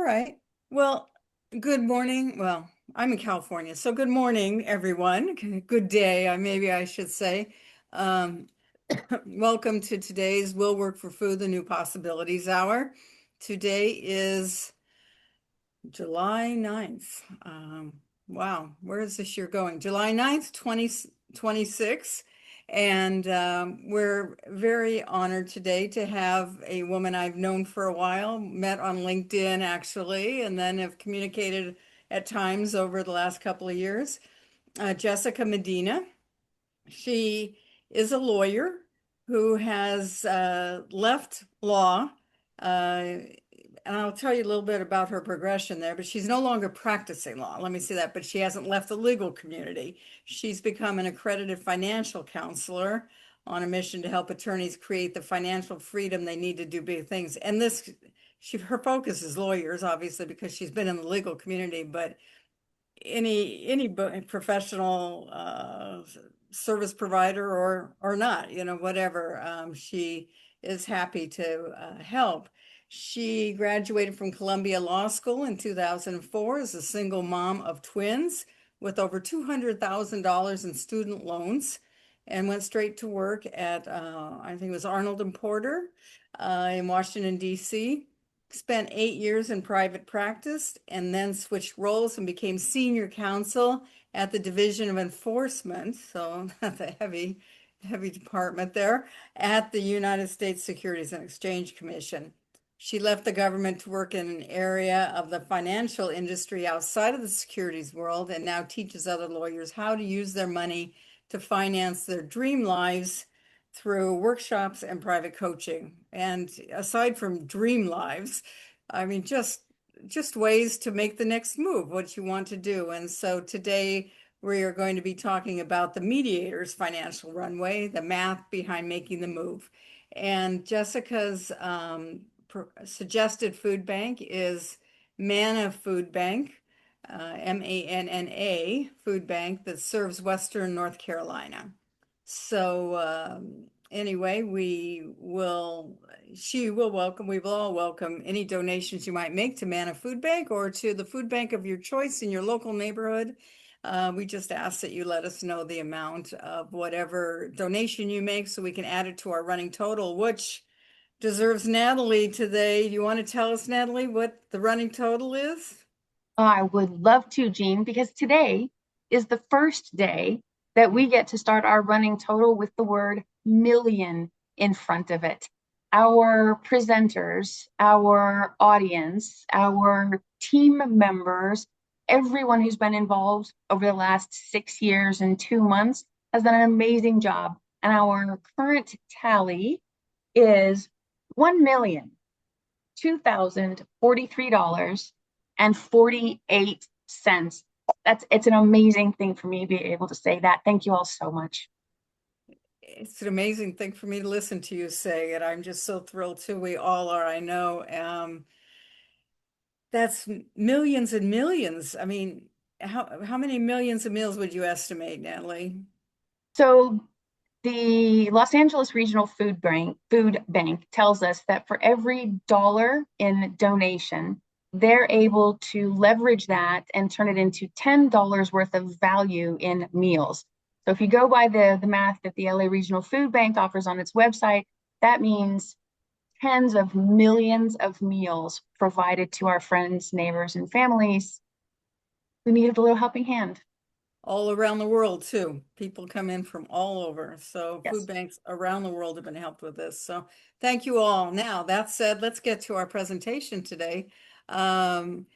right. Well, good morning. Well, I'm in California, so good morning, everyone. Good day, maybe I should say. Um, Welcome to today's Will Work for Food, the New Possibilities Hour. Today is July 9th. Wow, where is this year going? July 9th, 2026. And we're very honored today to have a woman I've known for a while, met on LinkedIn actually, and then have communicated at times over the last couple of years. Jessica Medina. She is a lawyer who has left law. And I'll tell you a little bit about her progression there, but she's no longer practicing law. Let me say that, but she hasn't left the legal community. She's become an accredited financial counselor on a mission to help attorneys create the financial freedom they need to do big things. And her focus is lawyers, obviously, because she's been in the legal community, but any professional service provider or not, whatever, she is happy to help. She graduated from Columbia Law School in 2004 as a single mom of twins with over $200,000 in student loans, and went straight to work at I think it was Arnold and Porter in Washington, D.C. Spent 8 years in private practice and then switched roles and became senior counsel at the Division of Enforcement. So that's a heavy department there at the United States Securities and Exchange Commission. She left the government to work in an area of the financial industry outside of the securities world and now teaches other lawyers how to use their money to finance their dream lives through workshops and private coaching. And aside from dream lives, I mean, just ways to make the next move, what you want to do. And so today we are going to be talking about the Mediator's financial runway, the math behind making the move. And Jessica's suggested food bank is Manna Food Bank, Manna Food Bank that serves Western North Carolina. So anyway, she will welcome, we will all welcome any donations you might make to Manna Food Bank or to the food bank of your choice in your local neighborhood. We just ask that you let us know the amount of whatever donation you make so we can add it to our running total, which deserves Natalie today. Do you want to tell us, Natalie, what the running total is? I would love to, Jean, because today is the first day that we get to start our running total with the word million in front of it. Our presenters, our audience, our team members, everyone who's been involved over the last 6 years and 2 months has done an amazing job. And our current tally is $1,002,043.48. It's an amazing thing for me to be able to say that. Thank you all so much. It's an amazing thing for me to listen to you say it. I'm just so thrilled too. We all are, I know. That's millions and millions. I mean, how many millions of meals would you estimate, Natalie? So the Los Angeles Regional Food Bank tells us that for every dollar in donation, they're able to leverage that and turn it into $10 worth of value in meals. So if you go by the math that the LA Regional Food Bank offers on its website, that means tens of millions of meals provided to our friends, neighbors, and families who needed a little helping hand. All around the world too. People come in from all over. So food Yes. banks around the world have been helped with this. So thank you all. Now, that said, let's get to our presentation today. Um,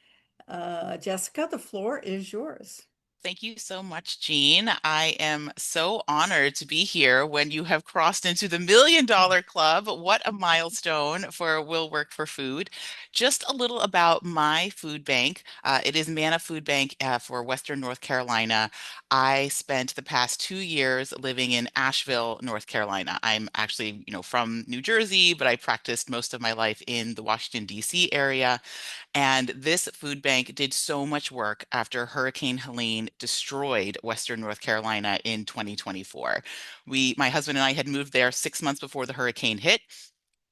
Jessica, the floor is yours. Thank you so much, Jean. I am so honored to be here when you have crossed into the $1 million club. What a milestone for Will Work for Food. Just a little about my food bank. It is Manna Food Bank for Western North Carolina. I spent the past 2 years living in Asheville, North Carolina. I'm actually, from New Jersey, but I practiced most of my life in the Washington, D.C. area. And this food bank did so much work after Hurricane Helene destroyed Western North Carolina in 2024. My husband and I had moved there 6 months before the hurricane hit.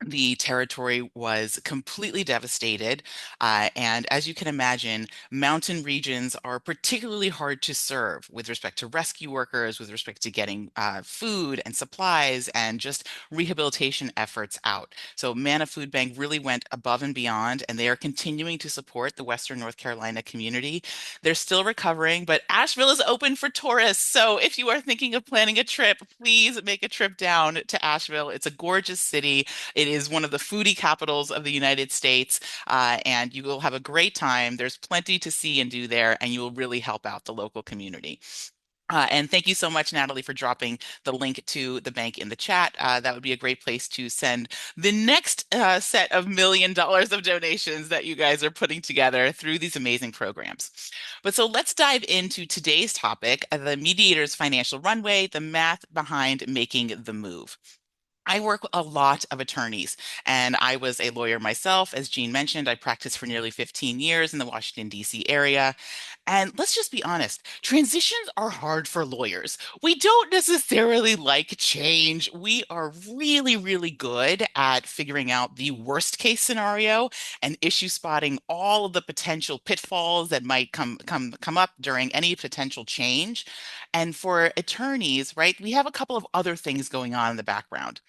The territory was completely devastated. And as you can imagine, mountain regions are particularly hard to serve with respect to rescue workers, with respect to getting food and supplies and just rehabilitation efforts out. So Manna Food Bank really went above and beyond, and they are continuing to support the Western North Carolina community. They're still recovering, but Asheville is open for tourists. So if you are thinking of planning a trip, please make a trip down to Asheville. It's a gorgeous city. It is one of the foodie capitals of the United States, and you will have a great time. There's plenty to see and do there, and you will really help out the local community. And thank you so much, Natalie, for dropping the link to the bank in the chat. That would be a great place to send the next set of $1 million of donations that you guys are putting together through these amazing programs. But so let's dive into today's topic, the Mediator's Financial Runway, the math behind making the move. I work with a lot of attorneys, and I was a lawyer myself. As Jean mentioned, I practiced for nearly 15 years in the Washington, D.C. area. And let's just be honest, transitions are hard for lawyers. We don't necessarily like change. We are really, really good at figuring out the worst case scenario and issue spotting all of the potential pitfalls that might come up during any potential change. And for attorneys, right, we have a couple of other things going on in the background.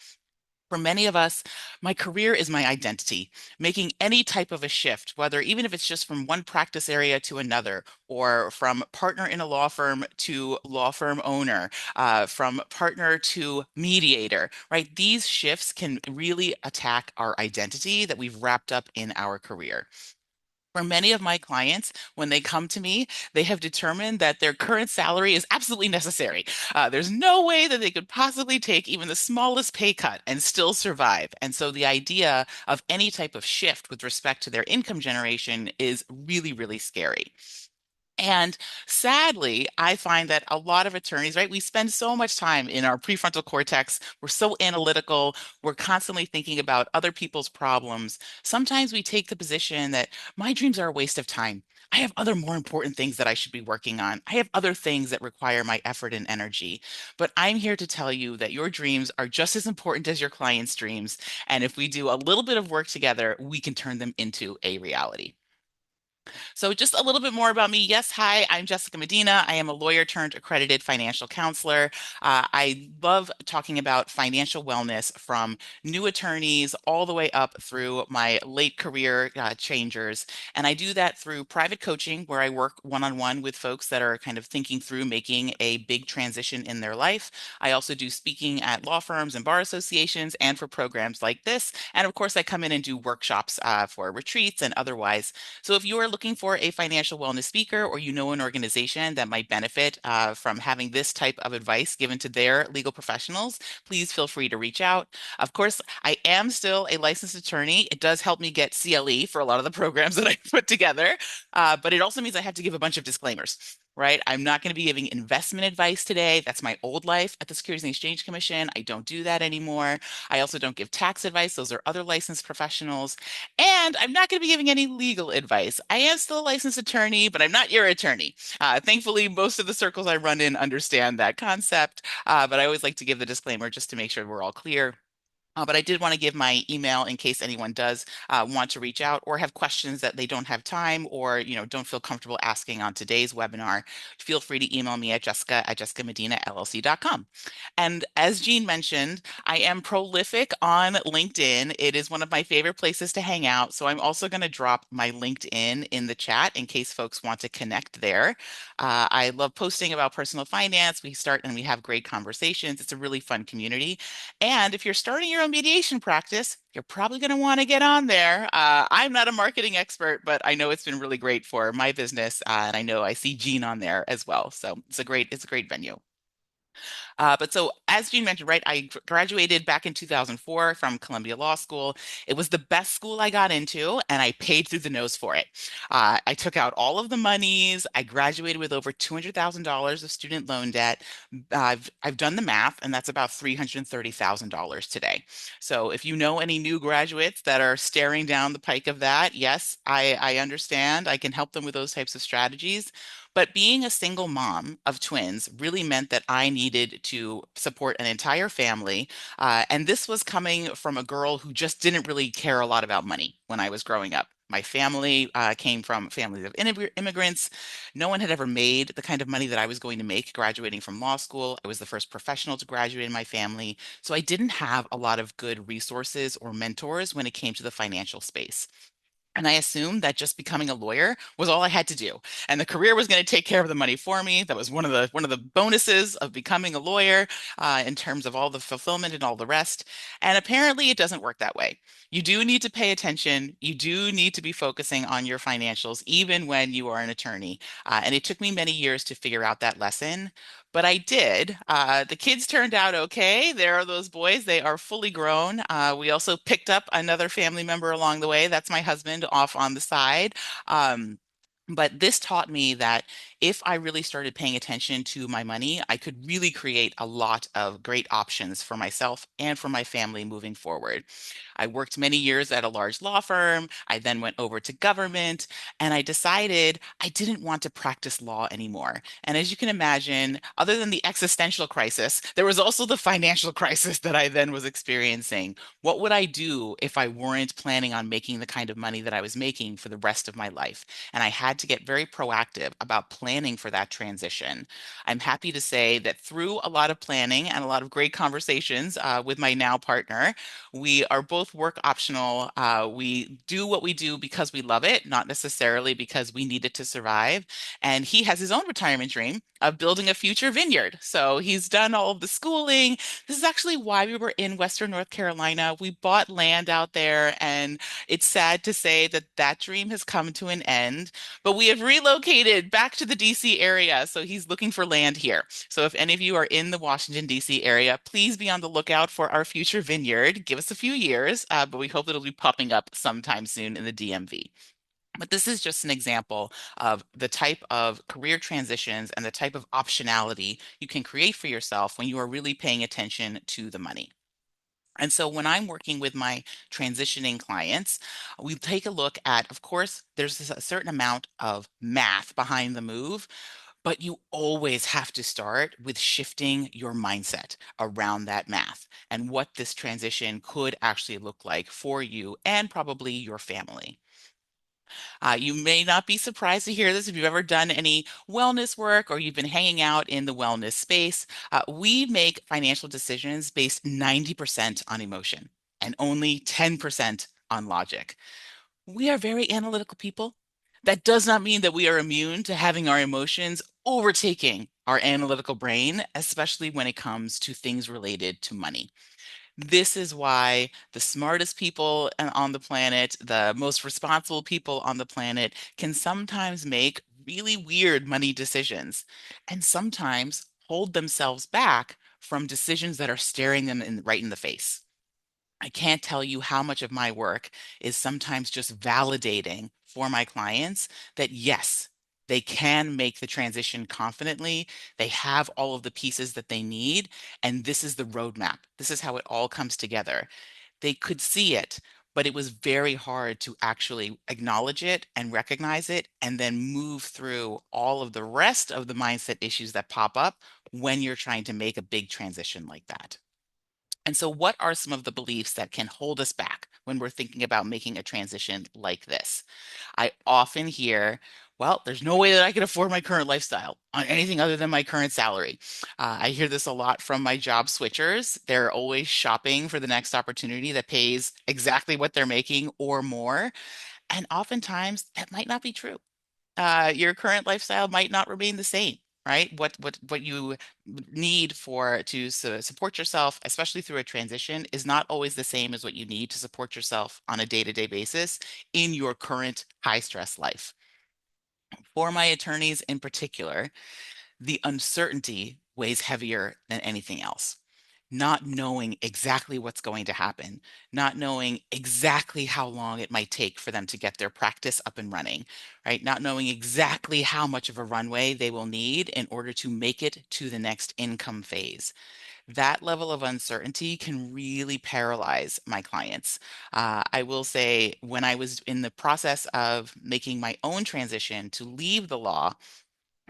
For many of us, my career is my identity. Making any type of a shift, whether even if it's just from one practice area to another, or from partner in a law firm to law firm owner, from partner to mediator, right? These shifts can really attack our identity that we've wrapped up in our career. For many of my clients, when they come to me, they have determined that their current salary is absolutely necessary. There's no way that they could possibly take even the smallest pay cut and still survive. And so the idea of any type of shift with respect to their income generation is really, really scary. And sadly, I find that a lot of attorneys, right, we spend so much time in our prefrontal cortex. We're so analytical. We're constantly thinking about other people's problems. Sometimes we take the position that my dreams are a waste of time. I have other more important things that I should be working on. I have other things that require my effort and energy. But I'm here to tell you that your dreams are just as important as your clients' dreams. And if we do a little bit of work together, we can turn them into a reality. So, just a little bit more about me. Yes, hi, I'm Jessica Medina. I am a lawyer turned accredited financial counselor. I love talking about financial wellness from new attorneys all the way up through my late career changers. And I do that through private coaching, where I work one on one with folks that are kind of thinking through making a big transition in their life. I also do speaking at law firms and bar associations and for programs like this. And of course, I come in and do workshops for retreats and otherwise. So if you are looking for a financial wellness speaker or you know an organization that might benefit from having this type of advice given to their legal professionals, please feel free to reach out. Of course, I am still a licensed attorney. It does help me get CLE for a lot of the programs that I put together, but it also means I have to give a bunch of disclaimers. Right? I'm not going to be giving investment advice today. That's my old life at the Securities and Exchange Commission. I don't do that anymore. I also don't give tax advice. Those are other licensed professionals. And I'm not going to be giving any legal advice. I am still a licensed attorney, but I'm not your attorney. Thankfully, most of the circles I run in understand that concept, but I always like to give the disclaimer just to make sure we're all clear. But I did want to give my email in case anyone does want to reach out or have questions that they don't have time or don't feel comfortable asking on today's webinar. Feel free to email me at jessica@jessicamedinallc.com. And as Jean mentioned, I am prolific on LinkedIn. It is one of my favorite places to hang out. So I'm also going to drop my LinkedIn in the chat in case folks want to connect there. I love posting about personal finance. We start and we have great conversations. It's a really fun community. And if you're starting your own mediation practice, you're probably going to want to get on there. I'm not a marketing expert, but I know it's been really great for my business, and I know I see Jean on there as well. So it's a great venue. But so, as Jean mentioned, right, I graduated back in 2004 from Columbia Law School. It was the best school I got into, and I paid through the nose for it. I took out all of the monies. I graduated with over $200,000 of student loan debt. I've done the math, and that's about $330,000 today. So, if you know any new graduates that are staring down the pike of that, yes, I understand. I can help them with those types of strategies. But being a single mom of twins really meant that I needed to support an entire family. And this was coming from a girl who just didn't really care a lot about money when I was growing up. My family came from families of immigrants. No one had ever made the kind of money that I was going to make graduating from law school. I was the first professional to graduate in my family. So I didn't have a lot of good resources or mentors when it came to the financial space. And I assumed that just becoming a lawyer was all I had to do, and the career was going to take care of the money for me. That was one of the bonuses of becoming a lawyer, in terms of all the fulfillment and all the rest. And apparently, it doesn't work that way. You do need to pay attention. You do need to be focusing on your financials, even when you are an attorney. And it took me many years to figure out that lesson. But I did. The kids turned out okay. There are those boys. They are fully grown. We also picked up another family member along the way. That's my husband off on the side. Um, but this taught me that if I really started paying attention to my money, I could really create a lot of great options for myself and for my family moving forward. I worked many years at a large law firm. I then went over to government, and I decided I didn't want to practice law anymore. And as you can imagine, other than the existential crisis, there was also the financial crisis that I then was experiencing. What would I do if I weren't planning on making the kind of money that I was making for the rest of my life? And I had to get very proactive about planning for that transition. I'm happy to say that through a lot of planning and a lot of great conversations with my now partner, we are both work optional. We do what we do because we love it, not necessarily because we need it to survive. And he has his own retirement dream of building a future vineyard. So he's done all of the schooling. This is actually why we were in Western North Carolina. We bought land out there, and it's sad to say that that dream has come to an end. But we have relocated back to the DC area. So he's looking for land here. So if any of you are in the Washington, D.C. area, please be on the lookout for our future vineyard. Give us a few years, but we hope it'll be popping up sometime soon in the DMV. But this is just an example of the type of career transitions and the type of optionality you can create for yourself when you are really paying attention to the money. And so when I'm working with my transitioning clients, we take a look at, of course, there's a certain amount of math behind the move, but you always have to start with shifting your mindset around that math and what this transition could actually look like for you and probably your family. You may not be surprised to hear this if you've ever done any wellness work or you've been hanging out in the wellness space. We make financial decisions based 90% on emotion and only 10% on logic. We are very analytical people. That does not mean that we are immune to having our emotions overtaking our analytical brain, especially when it comes to things related to money. This is why the smartest people on the planet, the most responsible people on the planet, can sometimes make really weird money decisions and sometimes hold themselves back from decisions that are staring them right in the face. I can't tell you how much of my work is sometimes just validating for my clients that yes, they can make the transition confidently. They have all of the pieces that they need, and this is the roadmap. This is how it all comes together. They could see it, but it was very hard to actually acknowledge it and recognize it, and then move through all of the rest of the mindset issues that pop up when you're trying to make a big transition like that. And so, what are some of the beliefs that can hold us back when we're thinking about making a transition like this? I often hear, well, there's no way that I can afford my current lifestyle on anything other than my current salary. I hear this a lot from my job switchers. They're always shopping for the next opportunity that pays exactly what they're making or more. And oftentimes that might not be true. Your current lifestyle might not remain the same, right? What you need for to support yourself, especially through a transition, is not always the same as what you need to support yourself on a day-to-day basis in your current high stress life. For my attorneys in particular, the uncertainty weighs heavier than anything else. Not knowing exactly what's going to happen, not knowing exactly how long it might take for them to get their practice up and running, right? Not knowing exactly how much of a runway they will need in order to make it to the next income phase. That level of uncertainty can really paralyze my clients. I will say, when I was in the process of making my own transition to leave the law,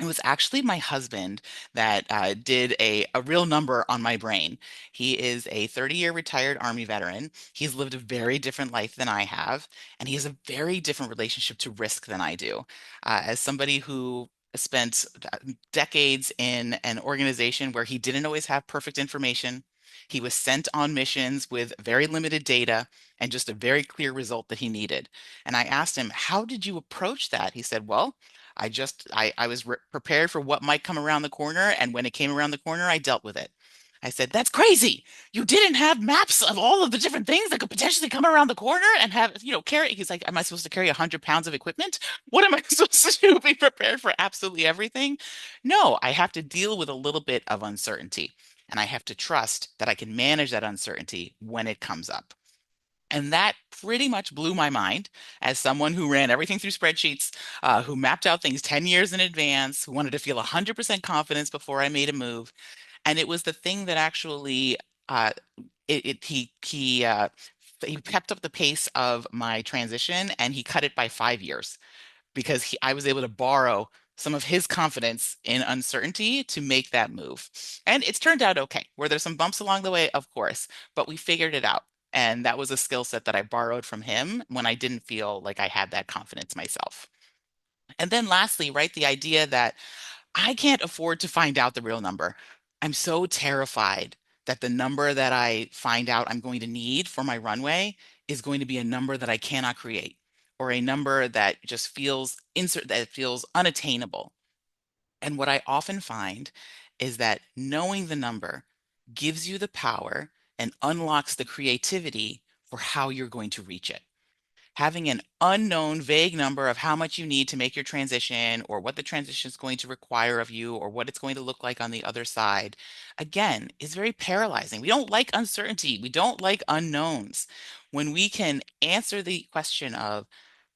It was actually my husband that did a real number on my brain. He is a 30-year retired Army veteran. He's lived a very different life than I have, and he has a very different relationship to risk than I do. As somebody who spent decades in an organization where he didn't always have perfect information, he was sent on missions with very limited data and just a very clear result that he needed. And I asked him, "How did you approach that?" He said, "Well, I was prepared for what might come around the corner, and when it came around the corner, I dealt with it." I said, "That's crazy. You didn't have maps of all of the different things that could potentially come around the corner and have, carry." He's like, "Am I supposed to carry 100 pounds of equipment? What am I supposed to do? Be prepared for absolutely everything?" No, I have to deal with a little bit of uncertainty, and I have to trust that I can manage that uncertainty when it comes up. And that pretty much blew my mind as someone who ran everything through spreadsheets, who mapped out things 10 years in advance, who wanted to feel 100% confidence before I made a move. And it was the thing that actually uh, it, it he kept up the pace of my transition, and he cut it by 5 years because I was able to borrow some of his confidence in uncertainty to make that move. And it's turned out okay. Were there some bumps along the way? Of course, but we figured it out. And that was a skill set that I borrowed from him when I didn't feel like I had that confidence myself. And then lastly, right, the idea that I can't afford to find out the real number. I'm so terrified that the number that I find out I'm going to need for my runway is going to be a number that I cannot create, or a number that just feels unattainable. And what I often find is that knowing the number gives you the power and unlocks the creativity for how you're going to reach it. Having an unknown, vague number of how much you need to make your transition, or what the transition is going to require of you, or what it's going to look like on the other side, again, is very paralyzing. We don't like uncertainty. We don't like unknowns. When we can answer the question of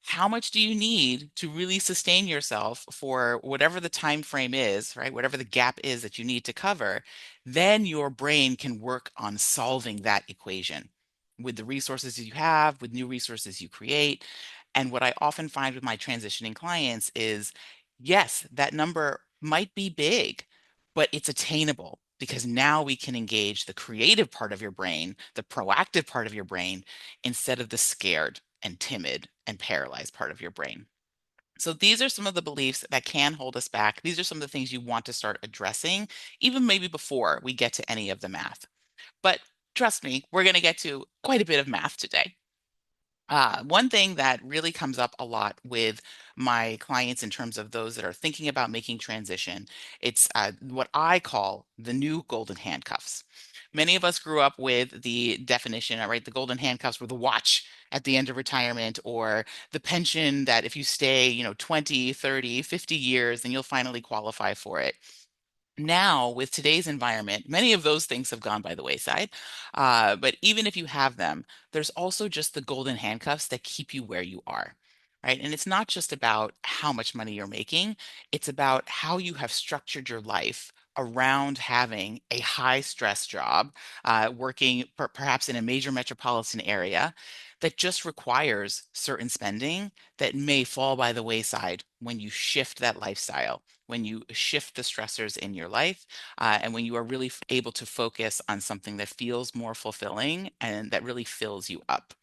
how much do you need to really sustain yourself for whatever the time frame is, right? Whatever the gap is that you need to cover, then your brain can work on solving that equation with the resources you have, with new resources you create. And what I often find with my transitioning clients is, yes, that number might be big, but it's attainable because now we can engage the creative part of your brain, the proactive part of your brain, instead of the scared and timid and paralyzed part of your brain. So these are some of the beliefs that can hold us back. These are some of the things you want to start addressing, even maybe before we get to any of the math. But trust me, we're going to get to quite a bit of math today. One thing that really comes up a lot with my clients in terms of those that are thinking about making transition, it's what I call the new golden handcuffs. Many of us grew up with the definition, right? The golden handcuffs were the watch at the end of retirement, or the pension that if you stay, 20, 30, 50 years, then you'll finally qualify for it. Now, with today's environment, many of those things have gone by the wayside. But even if you have them, there's also just the golden handcuffs that keep you where you are, right? And it's not just about how much money you're making, it's about how you have structured your life around having a high stress job, working perhaps in a major metropolitan area that just requires certain spending that may fall by the wayside when you shift that lifestyle, when you shift the stressors in your life, and when you are really able to focus on something that feels more fulfilling and that really fills you up.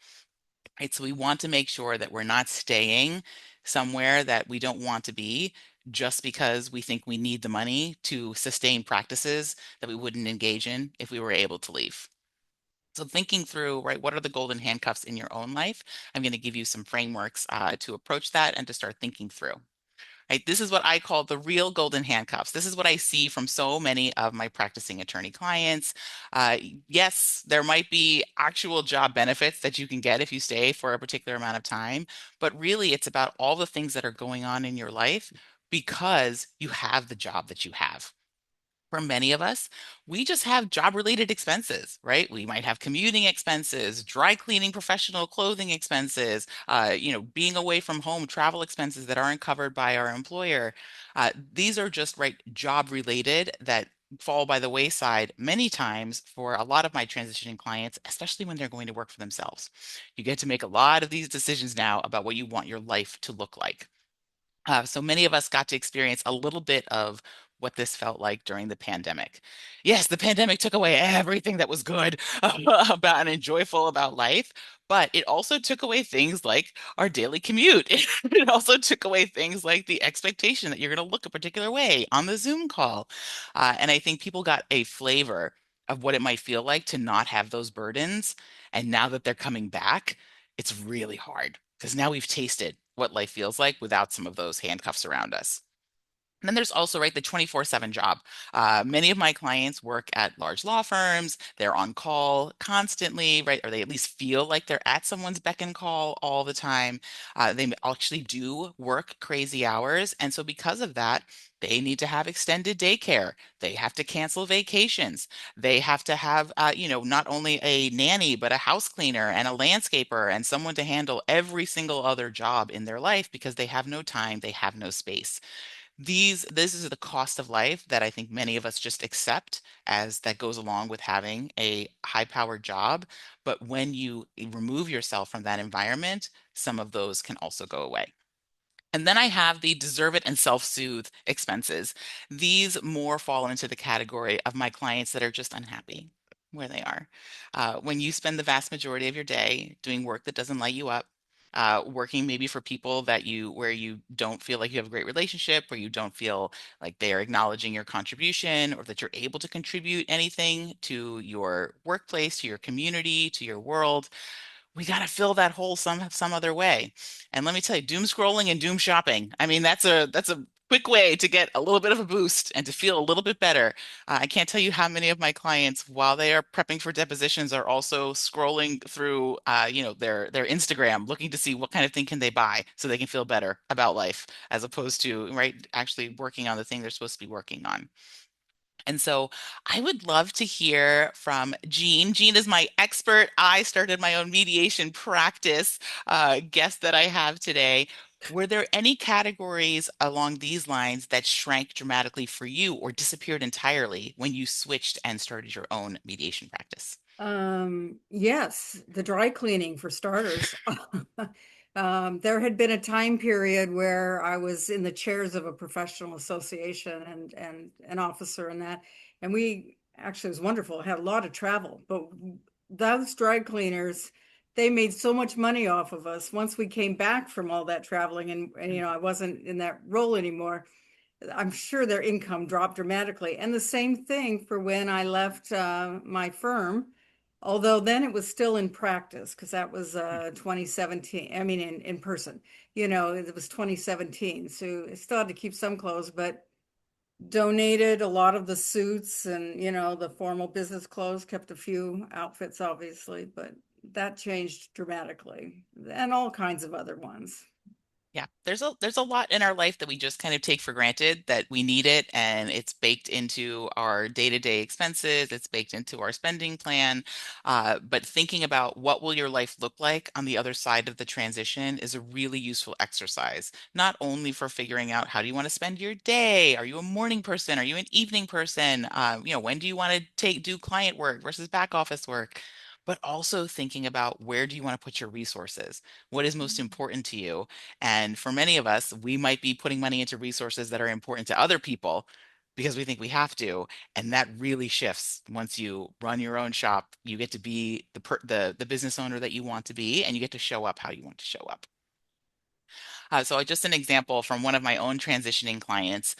Right? So we want to make sure that we're not staying somewhere that we don't want to be just because we think we need the money to sustain practices that we wouldn't engage in if we were able to leave. So thinking through, right, what are the golden handcuffs in your own life? I'm going to give you some frameworks to approach that and to start thinking through. Right? This is what I call the real golden handcuffs. This is what I see from so many of my practicing attorney clients. Uh, yes, there might be actual job benefits that you can get if you stay for a particular amount of time, but really it's about all the things that are going on in your life because you have the job that you have. For many of us, we just have job related expenses, right? We might have commuting expenses, dry cleaning, professional clothing expenses, being away from home, travel expenses that aren't covered by our employer. These are just, right, job related that fall by the wayside many times for a lot of my transitioning clients, especially when they're going to work for themselves. You get to make a lot of these decisions now about what you want your life to look like. So many of us got to experience a little bit of what this felt like during the pandemic. Yes, the pandemic took away everything that was good about and enjoyable about life, but it also took away things like our daily commute. It also took away things like the expectation that you're going to look a particular way on the Zoom call. And I think people got a flavor of what it might feel like to not have those burdens. And now that they're coming back, it's really hard because now we've tasted what life feels like without some of those handcuffs around us. And then there's also, right, the 24/7 job. Many of my clients work at large law firms. They're on call constantly, right? Or they at least feel like they're at someone's beck and call all the time. They actually do work crazy hours. And so because of that, they need to have extended daycare. They have to cancel vacations. They have to have, not only a nanny, but a house cleaner and a landscaper and someone to handle every single other job in their life because they have no time, they have no space. This is the cost of life that I think many of us just accept as that goes along with having a high-powered job. But when you remove yourself from that environment, some of those can also go away. And then I have the deserve it and self-soothe expenses. These more fall into the category of my clients that are just unhappy where they are. When you spend the vast majority of your day doing work that doesn't light you up, working maybe for people that you where you don't feel like you have a great relationship, where you don't feel like they are acknowledging your contribution or that you're able to contribute anything to your workplace, to your community, to your world, we got to fill that hole some other way. And let me tell you, doom scrolling and doom shopping. I mean, that's a quick way to get a little bit of a boost and to feel a little bit better. I can't tell you how many of my clients, while they are prepping for depositions, are also scrolling through, their Instagram, looking to see what kind of thing can they buy so they can feel better about life, as opposed to right actually working on the thing they're supposed to be working on. And so I would love to hear from Jean. Jean is my expert. I started my own mediation practice, guest that I have today. Were there any categories along these lines that shrank dramatically for you or disappeared entirely when you switched and started your own mediation practice? Yes, the dry cleaning for starters. There had been a time period where I was in the chairs of a professional association and an officer in that, and we actually it was wonderful. Had a lot of travel, but those dry cleaners, they made so much money off of us once we came back from all that traveling, and I wasn't in that role anymore. I'm sure their income dropped dramatically. And the same thing for when I left my firm, although then it was still in practice because that was 2017. I mean, in person, it was 2017. So I still had to keep some clothes, but donated a lot of the suits and, the formal business clothes, kept a few outfits, obviously, but that changed dramatically and all kinds of other ones. Yeah, there's a lot in our life that we just kind of take for granted that we need it and it's baked into our day-to-day expenses, it's baked into our spending plan. But thinking about what will your life look like on the other side of the transition is a really useful exercise, not only for figuring out how do you want to spend your day? Are you a morning person? Are you an evening person? When do you want to do client work versus back office work? But also thinking about where do you want to put your resources? What is most important to you? And for many of us, we might be putting money into resources that are important to other people because we think we have to. And that really shifts once you run your own shop. You get to be the business owner that you want to be, and you get to show up how you want to show up. So just an example from one of my own transitioning clients.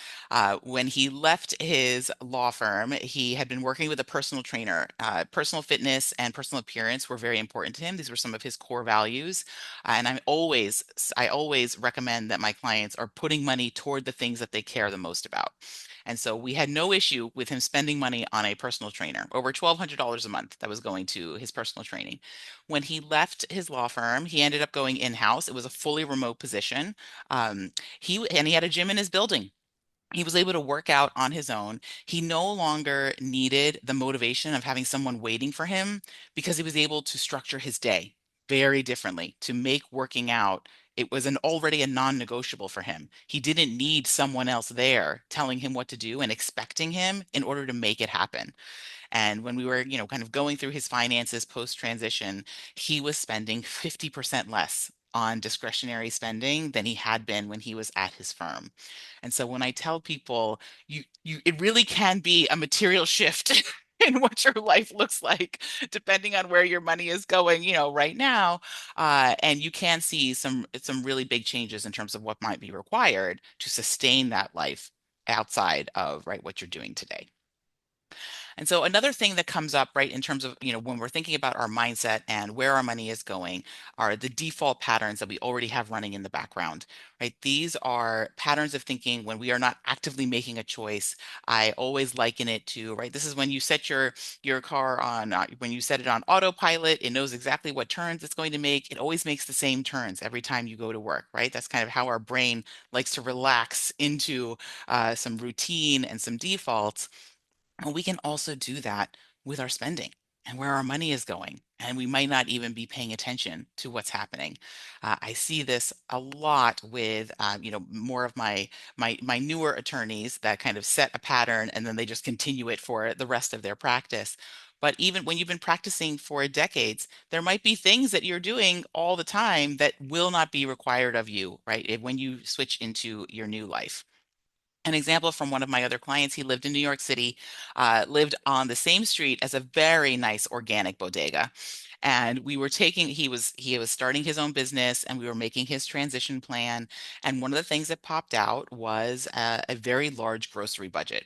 When he left his law firm, he had been working with a personal trainer. Personal fitness and personal appearance were very important to him. These were some of his core values. And I always recommend that my clients are putting money toward the things that they care the most about. And so we had no issue with him spending money on a personal trainer, over $1,200 a month that was going to his personal training. When he left his law firm, he ended up going in-house. It was a fully remote position. Um, he had a gym in his building. He was able to work out on his own. He no longer needed the motivation of having someone waiting for him because he was able to structure his day very differently to make working out. It was already a non-negotiable for him. He didn't need someone else there telling him what to do and expecting him in order to make it happen. And when we were, kind of going through his finances post transition, he was spending 50% less on discretionary spending than he had been when he was at his firm. And so when I tell people it really can be a material shift in what your life looks like, depending on where your money is going, right now. And you can see some really big changes in terms of what might be required to sustain that life outside of right what you're doing today. And so another thing that comes up, right, in terms of, when we're thinking about our mindset and where our money is going, are the default patterns that we already have running in the background, right? These are patterns of thinking when we are not actively making a choice. I always liken it to, right, this is when you set your car on, when you set it on autopilot, it knows exactly what turns it's going to make. It always makes the same turns every time you go to work, right? That's kind of how our brain likes to relax into some routine and some defaults. And we can also do that with our spending and where our money is going. And we might not even be paying attention to what's happening. I see this a lot with, more of my newer attorneys that kind of set a pattern and then they just continue it for the rest of their practice. But even when you've been practicing for decades, there might be things that you're doing all the time that will not be required of you, right? When you switch into your new life. An example from one of my other clients, he lived in New York City, lived on the same street as a very nice organic bodega. And he was starting his own business and we were making his transition plan. And one of the things that popped out was a very large grocery budget.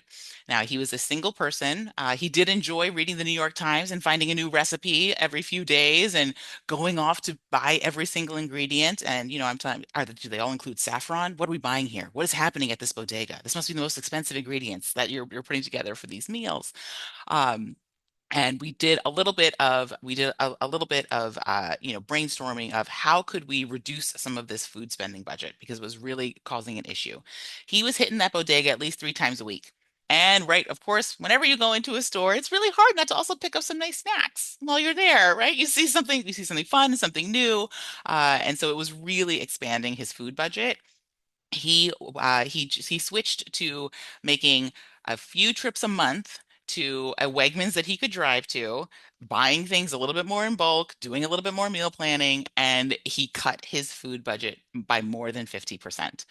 Now, he was a single person. He did enjoy reading the New York Times and finding a new recipe every few days and going off to buy every single ingredient. And, I'm telling, do they all include saffron? What are we buying here? What is happening at this bodega? This must be the most expensive ingredients that you're putting together for these meals. Um, and we did a little bit of brainstorming of how could we reduce some of this food spending budget because it was really causing an issue. He was hitting that bodega at least 3 times a week. And right, of course, whenever you go into a store, it's really hard not to also pick up some nice snacks while you're there, right? You see something fun, something new. And so it was really expanding his food budget. He switched to making a few trips a month to a Wegmans that he could drive to, buying things a little bit more in bulk, doing a little bit more meal planning, and he cut his food budget by more than 50%.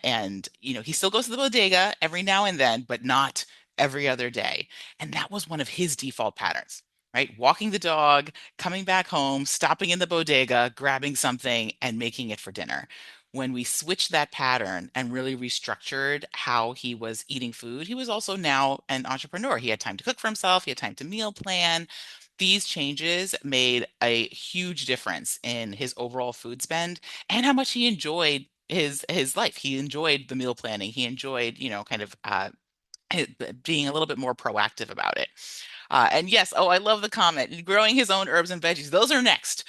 And he still goes to the bodega every now and then, but not every other day. And that was one of his default patterns. Right? Walking the dog, coming back home, stopping in the bodega, grabbing something, and making it for dinner. When we switched that pattern and really restructured how he was eating food, he was also now an entrepreneur. He had time to cook for himself, he had time to meal plan. These changes made a huge difference in his overall food spend and how much he enjoyed his life. He enjoyed the meal planning. He enjoyed, kind of being a little bit more proactive about it. And yes, oh, I love the comment. Growing his own herbs and veggies. Those are next.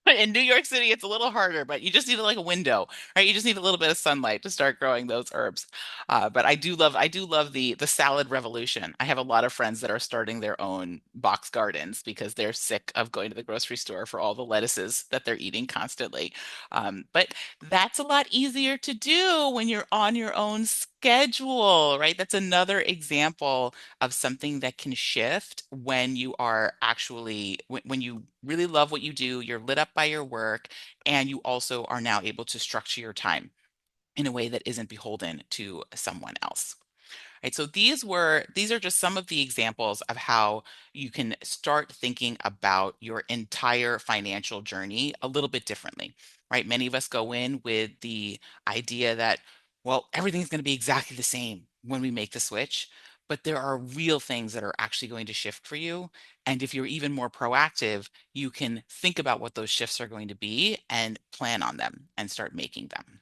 In New York City, it's a little harder, but you just need like a window, right? You just need a little bit of sunlight to start growing those herbs. But I do love the salad revolution. I have a lot of friends that are starting their own box gardens because they're sick of going to the grocery store for all the lettuces that they're eating constantly. But that's a lot easier to do when you're on your own schedule, right? That's another example of something that can shift when you are actually, when you really love what you do, you're lit up by your work, and you also are now able to structure your time in a way that isn't beholden to someone else. Right. So these are just some of the examples of how you can start thinking about your entire financial journey a little bit differently. Right. Many of us go in with the idea that, well, everything's going to be exactly the same when we make the switch, but there are real things that are actually going to shift for you. And if you're even more proactive, you can think about what those shifts are going to be and plan on them and start making them.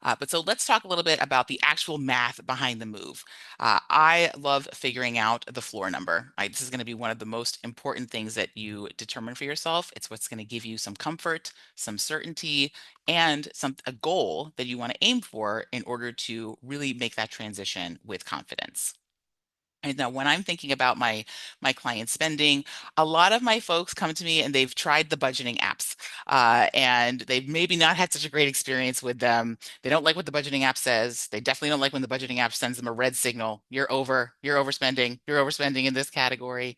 But so let's talk a little bit about the actual math behind the move. I love figuring out the floor number. Right? This is going to be one of the most important things that you determine for yourself. It's what's going to give you some comfort, some certainty, and a goal that you want to aim for in order to really make that transition with confidence. And now, when I'm thinking about my client spending, a lot of my folks come to me and they've tried the budgeting apps, and they've maybe not had such a great experience with them. They don't like what the budgeting app says. They definitely don't like when the budgeting app sends them a red signal. You're overspending. You're overspending in this category.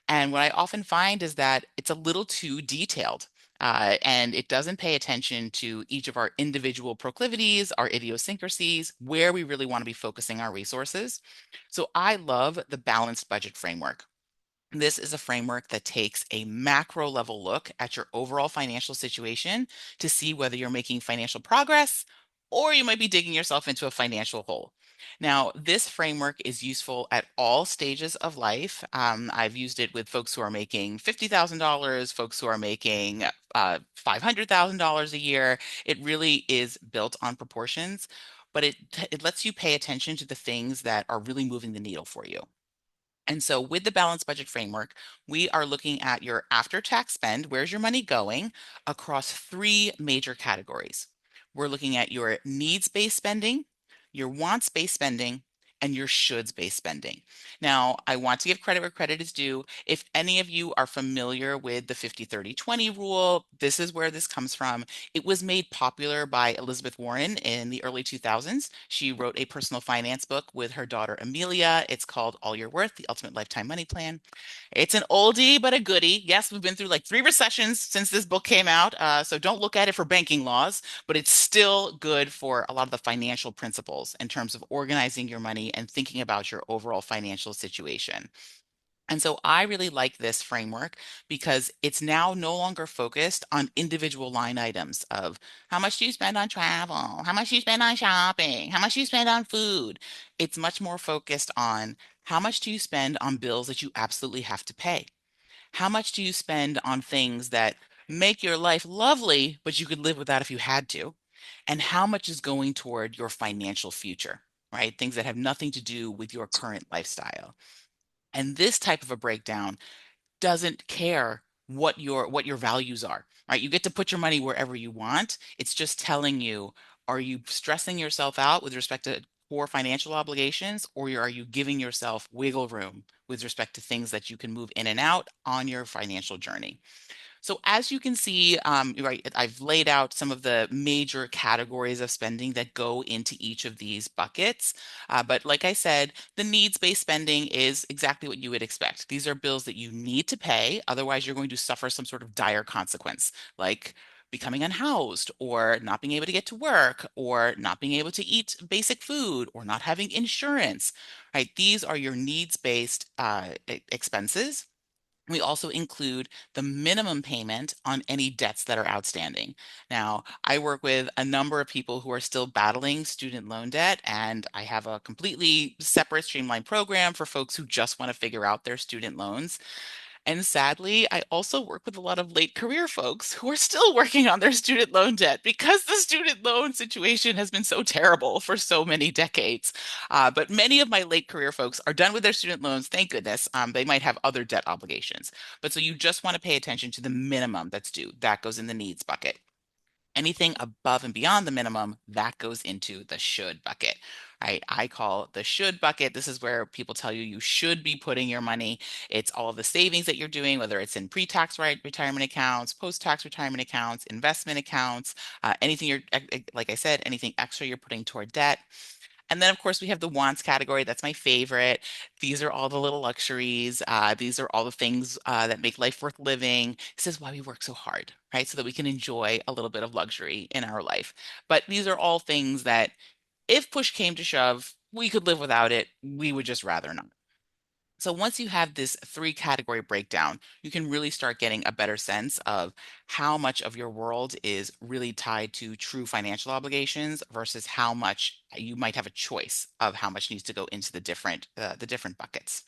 And what I often find is that it's a little too detailed. And it doesn't pay attention to each of our individual proclivities, our idiosyncrasies, where we really want to be focusing our resources. So I love the balanced budget framework. This is a framework that takes a macro level look at your overall financial situation to see whether you're making financial progress or you might be digging yourself into a financial hole. Now, this framework is useful at all stages of life. I've used it with folks who are making $50,000, folks who are making $500,000 a year. It really is built on proportions, but it lets you pay attention to the things that are really moving the needle for you. And so with the balanced budget framework, we are looking at your after-tax spend, where's your money going, across three major categories. We're looking at your needs-based spending, your wants-based spending, and your shoulds-based spending. Now, I want to give credit where credit is due. If any of you are familiar with the 50-30-20 rule, this is where this comes from. It was made popular by Elizabeth Warren in the early 2000s. She wrote a personal finance book with her daughter Amelia. It's called All Your Worth, The Ultimate Lifetime Money Plan. It's an oldie but a goodie. Yes, we've been through like three recessions since this book came out, so don't look at it for banking laws, but it's still good for a lot of the financial principles in terms of organizing your money and thinking about your overall financial situation. And so I really like this framework because it's now no longer focused on individual line items of how much do you spend on travel, how much do you spend on shopping, how much do you spend on food. It's much more focused on how much do you spend on bills that you absolutely have to pay. How much do you spend on things that make your life lovely, but you could live without if you had to? And how much is going toward your financial future, right? Things that have nothing to do with your current lifestyle. And this type of a breakdown doesn't care what your values are, right? You get to put your money wherever you want. It's just telling you, are you stressing yourself out with respect to core financial obligations, or are you giving yourself wiggle room with respect to things that you can move in and out on your financial journey? So as you can see, right, I've laid out some of the major categories of spending that go into each of these buckets. But like I said, the needs-based spending is exactly what you would expect. These are bills that you need to pay, otherwise you're going to suffer some sort of dire consequence, like becoming unhoused or not being able to get to work or not being able to eat basic food or not having insurance, right? These are your needs-based expenses. We also include the minimum payment on any debts that are outstanding. Now, I work with a number of people who are still battling student loan debt, and I have a completely separate streamlined program for folks who just want to figure out their student loans. And sadly, I also work with a lot of late career folks who are still working on their student loan debt because the student loan situation has been so terrible for so many decades. But many of my late career folks are done with their student loans, thank goodness. They might have other debt obligations. But so you just want to pay attention to the minimum that's due. That goes in the needs bucket. Anything above and beyond the minimum, that goes into the should bucket, right? I call the should bucket. This is where people tell you you should be putting your money. It's all of the savings that you're doing, whether it's in pre-tax retirement accounts, post-tax retirement accounts, investment accounts, anything like I said, anything extra you're putting toward debt. And then, of course, we have the wants category. That's my favorite. These are all the little luxuries. These are all the things that make life worth living. This is why we work so hard, right? So that we can enjoy a little bit of luxury in our life. But these are all things that, if push came to shove, we could live without it. We would just rather not. So once you have this three category breakdown, you can really start getting a better sense of how much of your world is really tied to true financial obligations versus how much you might have a choice of how much needs to go into the different buckets.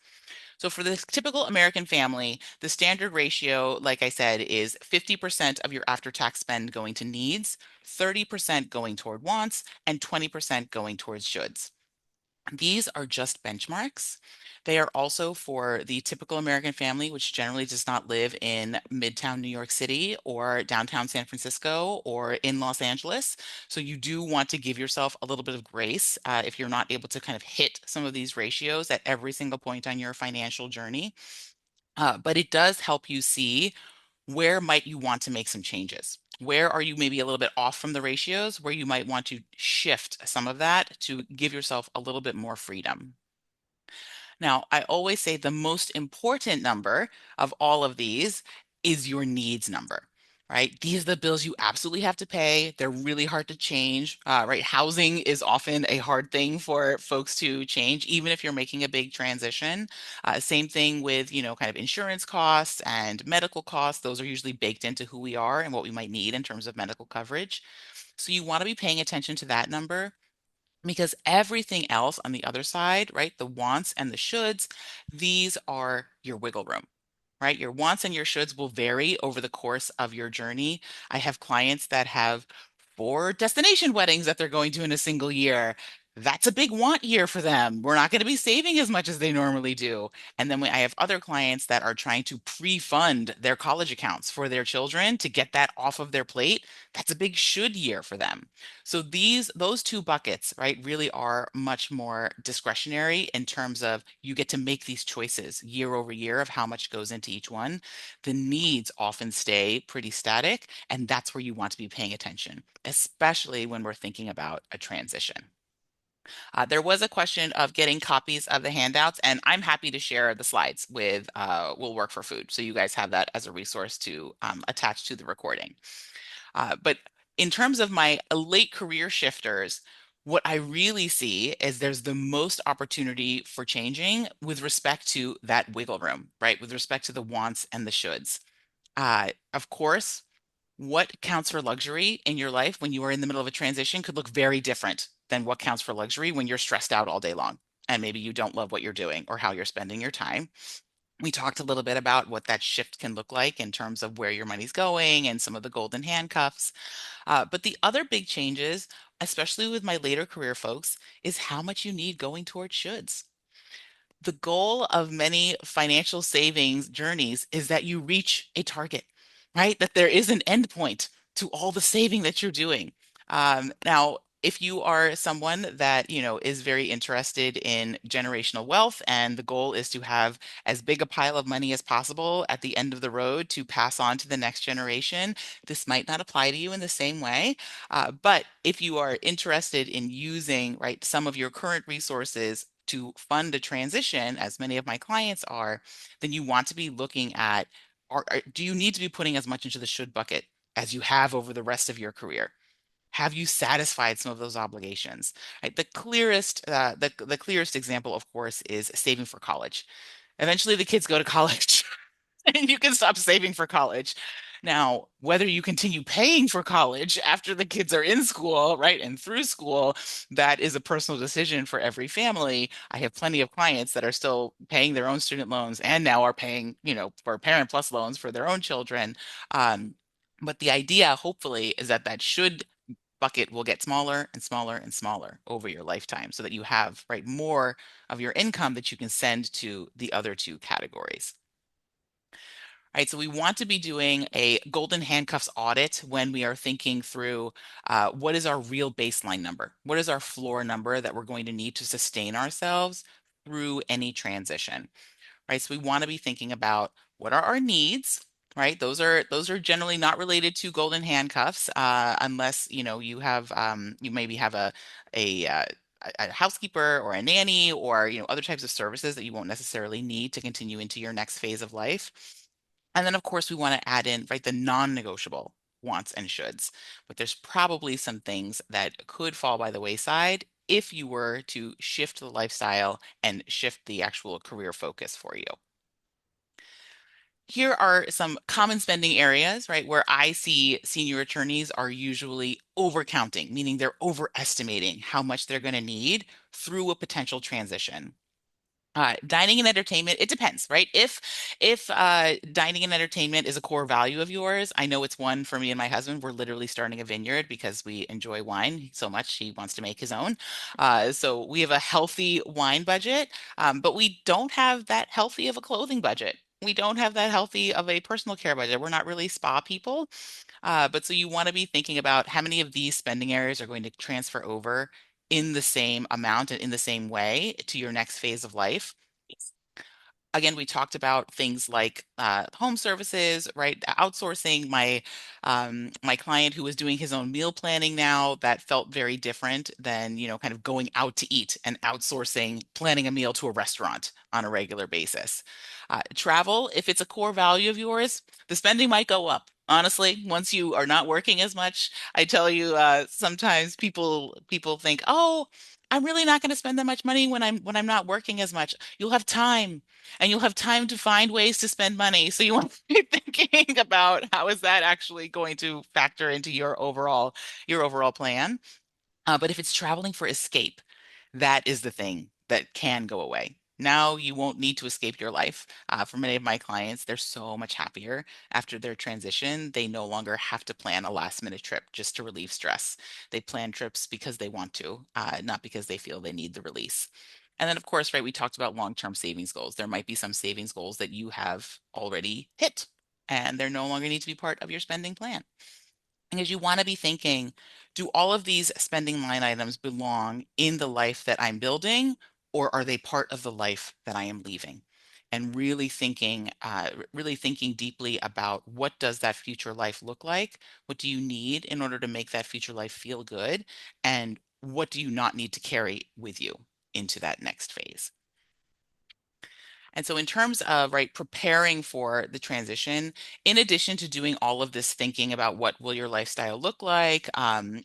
So for this typical American family, the standard ratio, like I said, is 50% of your after-tax spend going to needs, 30% going toward wants, and 20% going towards shoulds. These are just benchmarks. They are also for the typical American family, which generally does not live in Midtown New York City or downtown San Francisco or in Los Angeles. So you do want to give yourself a little bit of grace if you're not able to kind of hit some of these ratios at every single point on your financial journey. But it does help you see where might you want to make some changes. Where are you maybe a little bit off from the ratios where you might want to shift some of that to give yourself a little bit more freedom? Now, I always say the most important number of all of these is your needs number, right? These are the bills you absolutely have to pay. They're really hard to change, right? Housing is often a hard thing for folks to change, even if you're making a big transition. Same thing with, kind of insurance costs and medical costs. Those are usually baked into who we are and what we might need in terms of medical coverage. So you want to be paying attention to that number because everything else on the other side, right? The wants and the shoulds, these are your wiggle room, right? Your wants and your shoulds will vary over the course of your journey. I have clients that have 4 destination weddings that they're going to in a single year. That's a big want year for them. We're not going to be saving as much as they normally do. And then I have other clients that are trying to pre-fund their college accounts for their children to get that off of their plate. That's a big should year for them. So those two buckets, right, really are much more discretionary in terms of you get to make these choices year over year of how much goes into each one. The needs often stay pretty static, and that's where you want to be paying attention, especially when we're thinking about a transition. There was a question of getting copies of the handouts, and I'm happy to share the slides with Will Work for Food. So you guys have that as a resource to attach to the recording. But in terms of my late career shifters, what I really see is there's the most opportunity for changing with respect to that wiggle room, right? With respect to the wants and the shoulds. Of course, what counts for luxury in your life when you are in the middle of a transition could look very different than what counts for luxury when you're stressed out all day long. And maybe you don't love what you're doing or how you're spending your time. We talked a little bit about what that shift can look like in terms of where your money's going and some of the golden handcuffs. But the other big changes, especially with my later career folks, is how much you need going towards shoulds. The goal of many financial savings journeys is that you reach a target, right? That there is an end point to all the saving that you're doing. Now, if you are someone that, is very interested in generational wealth and the goal is to have as big a pile of money as possible at the end of the road to pass on to the next generation, this might not apply to you in the same way. But if you are interested in using, right, some of your current resources to fund a transition, as many of my clients are, then you want to be looking at do you need to be putting as much into the should bucket as you have over the rest of your career? Have you satisfied some of those obligations? Right? The clearest example, of course, is saving for college. Eventually, the kids go to college. And you can stop saving for college. Now, whether you continue paying for college after the kids are in school, right, and through school, that is a personal decision for every family. I have plenty of clients that are still paying their own student loans and now are paying, for Parent Plus loans for their own children. Um, but the idea, hopefully, is that that should bucket will get smaller and smaller and smaller over your lifetime so that you have, right, more of your income that you can send to the other two categories. Right, so we want to be doing a golden handcuffs audit when we are thinking through what is our real baseline number? What is our floor number that we're going to need to sustain ourselves through any transition? Right, so we want to be thinking about what are our needs, right? Those are generally not related to golden handcuffs unless you have you maybe have a uh, a housekeeper or a nanny or other types of services that you won't necessarily need to continue into your next phase of life. And then, of course, we want to add in, right, the non-negotiable wants and shoulds. But there's probably some things that could fall by the wayside if you were to shift the lifestyle and shift the actual career focus for you. Here are some common spending areas, right, where I see senior attorneys are usually overcounting, meaning they're overestimating how much they're going to need through a potential transition. Dining and entertainment, it depends, right? If dining and entertainment is a core value of yours, I know it's one for me and my husband. We're literally starting a vineyard because we enjoy wine so much. He wants to make his own. So we have a healthy wine budget, but we don't have that healthy of a clothing budget. We don't have that healthy of a personal care budget. We're not really spa people. But so you want to be thinking about how many of these spending areas are going to transfer over in the same amount and in the same way to your next phase of life. Again, we talked about things like home services, right? Outsourcing. My client who was doing his own meal planning now, that felt very different than kind of going out to eat and outsourcing planning a meal to a restaurant on a regular basis. Travel, if it's a core value of yours, the spending might go up, Honestly, once you are not working as much, I tell you, sometimes people think, "Oh, I'm really not going to spend that much money when I'm not working as much." You'll have time, and you'll have time to find ways to spend money. So you want to be thinking about how is that actually going to factor into your overall plan. But if it's traveling for escape, that is the thing that can go away. Now you won't need to escape your life. For many of my clients, they're so much happier after their transition. They no longer have to plan a last minute trip just to relieve stress. They plan trips because they want to, not because they feel they need the release. And then, of course, right, we talked about long-term savings goals. There might be some savings goals that you have already hit, and they're no longer need to be part of your spending plan. Because you want to be thinking, do all of these spending line items belong in the life that I'm building, or are they part of the life that I am leaving? And really thinking deeply about what does that future life look like? What do you need in order to make that future life feel good? And what do you not need to carry with you into that next phase? And so in terms of right preparing for the transition, in addition to doing all of this thinking about what will your lifestyle look like, and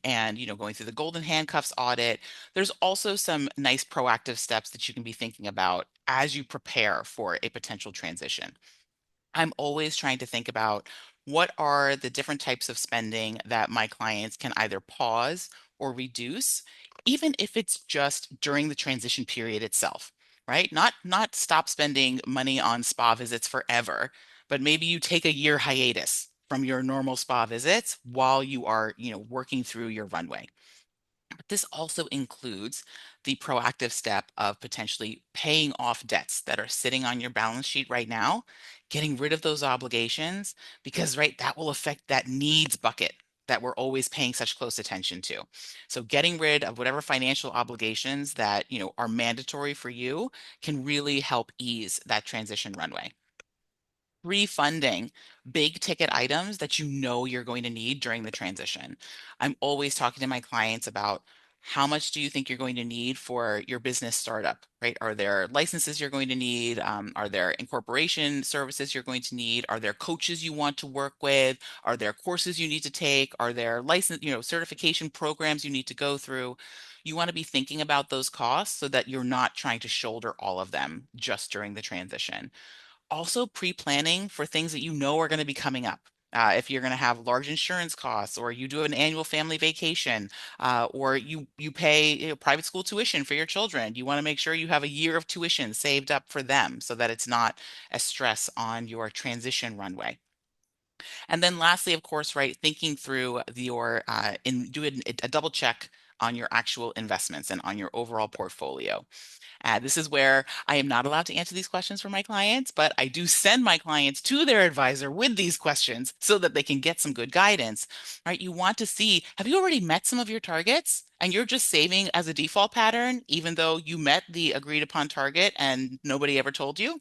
going through the golden handcuffs audit, there's also some nice proactive steps that you can be thinking about as you prepare for a potential transition. I'm always trying to think about what are the different types of spending that my clients can either pause or reduce, even if it's just during the transition period itself, right? Not stop spending money on spa visits forever, but maybe you take a year hiatus from your normal spa visits while you are, working through your runway. But this also includes the proactive step of potentially paying off debts that are sitting on your balance sheet right now, getting rid of those obligations, because, right, that will affect that needs bucket that we're always paying such close attention to. So getting rid of whatever financial obligations that, are mandatory for you can really help ease that transition runway. Refunding big ticket items that you know you're going to need during the transition. I'm always talking to my clients about how much do you think you're going to need for your business startup, right? Are there licenses you're going to need? Are there incorporation services you're going to need? Are there coaches you want to work with? Are there courses you need to take? Are there license, certification programs you need to go through? You want to be thinking about those costs so that you're not trying to shoulder all of them just during the transition. Also pre-planning for things that you know are going to be coming up. If you're going to have large insurance costs, or you do an annual family vacation, or you pay private school tuition for your children, you want to make sure you have a year of tuition saved up for them so that it's not a stress on your transition runway. And then lastly, of course, right, thinking through in doing a double check on your actual investments and on your overall portfolio. This is where I am not allowed to answer these questions for my clients, but I do send my clients to their advisor with these questions so that they can get some good guidance, right? You want to see, have you already met some of your targets? And you're just saving as a default pattern, even though you met the agreed upon target and nobody ever told you.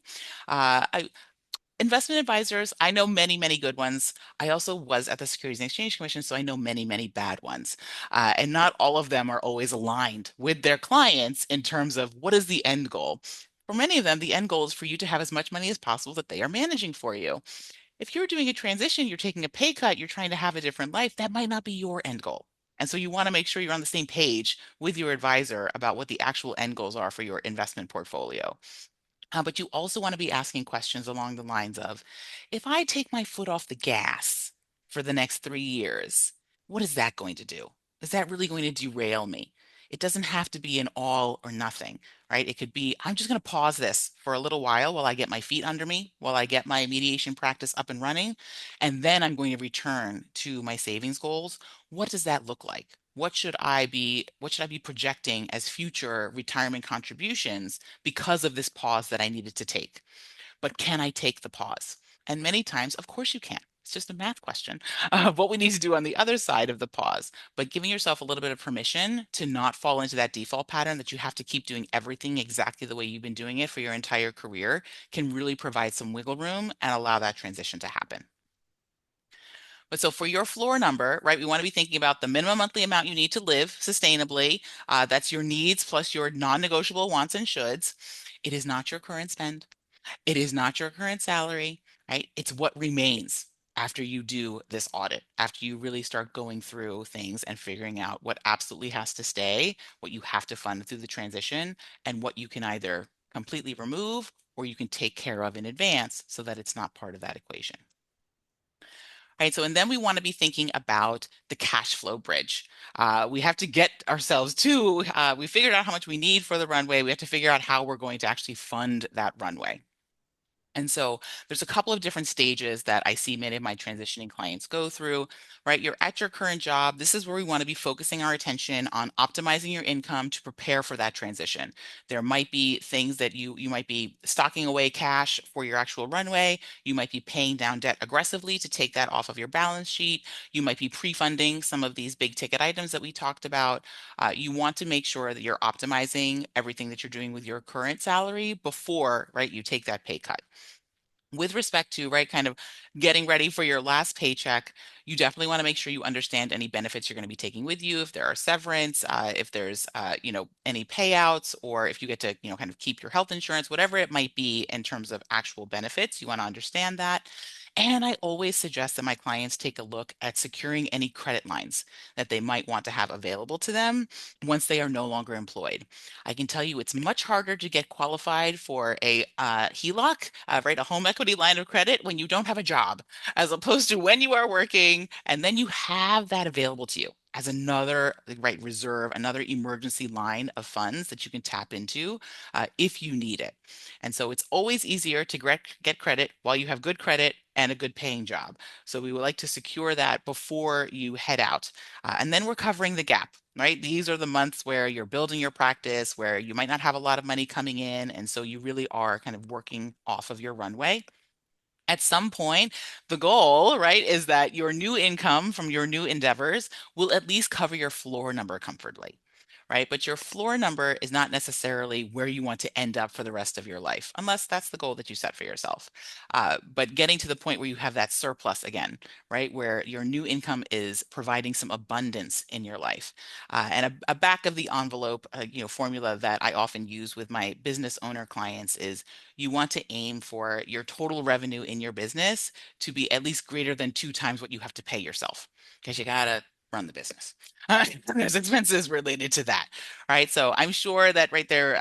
Investment advisors, I know many, many good ones. I also was at the Securities and Exchange Commission, so I know many, many bad ones. And not all of them are always aligned with their clients in terms of what is the end goal. For many of them, the end goal is for you to have as much money as possible that they are managing for you. If you're doing a transition, you're taking a pay cut, you're trying to have a different life, that might not be your end goal. And so you want to make sure you're on the same page with your advisor about what the actual end goals are for your investment portfolio. But you also want to be asking questions along the lines of, if I take my foot off the gas for the next 3 years, what is that going to do? Is that really going to derail me? It doesn't have to be an all or nothing, right? It could be, I'm just going to pause this for a little while I get my feet under me, while I get my mediation practice up and running, and then I'm going to return to my savings goals. What does that look like? What should I be projecting as future retirement contributions because of this pause that I needed to take? But can I take the pause? And many times, of course you can. It's just a math question of what we need to do on the other side of the pause. But giving yourself a little bit of permission to not fall into that default pattern that you have to keep doing everything exactly the way you've been doing it for your entire career can really provide some wiggle room and allow that transition to happen. But so for your floor number, right, we want to be thinking about the minimum monthly amount you need to live sustainably. That's your needs plus your non-negotiable wants and shoulds. It is not your current spend. It is not your current salary, right? It's what remains after you do this audit, after you really start going through things and figuring out what absolutely has to stay, what you have to fund through the transition, and what you can either completely remove or you can take care of in advance so that it's not part of that equation. Right. So, and then we want to be thinking about the cash flow bridge. We have to get ourselves to, we figured out how much we need for the runway. We have to figure out how we're going to actually fund that runway. And so there's a couple of different stages that I see many of my transitioning clients go through, right? You're at your current job. This is where we want to be focusing our attention on optimizing your income to prepare for that transition. There might be things that you might be stocking away cash for your actual runway. You might be paying down debt aggressively to take that off of your balance sheet. You might be pre-funding some of these big ticket items that we talked about. You want to make sure that you're optimizing everything that you're doing with your current salary before, right, you take that pay cut. With respect to, right, kind of getting ready for your last paycheck, you definitely want to make sure you understand any benefits you're going to be taking with you, if there are severance, if there's, any payouts, or if you get to, kind of keep your health insurance, whatever it might be in terms of actual benefits, you want to understand that. And I always suggest that my clients take a look at securing any credit lines that they might want to have available to them once they are no longer employed. I can tell you it's much harder to get qualified for a HELOC, right, a home equity line of credit when you don't have a job, as opposed to when you are working and then you have that available to you as another, right, reserve, another emergency line of funds that you can tap into if you need it. And so it's always easier to get credit while you have good credit and a good paying job. So we would like to secure that before you head out. And then we're covering the gap, right? These are the months where you're building your practice, where you might not have a lot of money coming in. And so you really are kind of working off of your runway. At some point, the goal, right, is that your new income from your new endeavors will at least cover your floor number comfortably, right? But your floor number is not necessarily where you want to end up for the rest of your life, unless that's the goal that you set for yourself. But getting to the point where you have that surplus again, right, where your new income is providing some abundance in your life. And a back of the envelope, formula that I often use with my business owner clients is you want to aim for your total revenue in your business to be at least greater than 2 times what you have to pay yourself because you got to run the business. There's expenses related to that, right? So I'm sure that right there,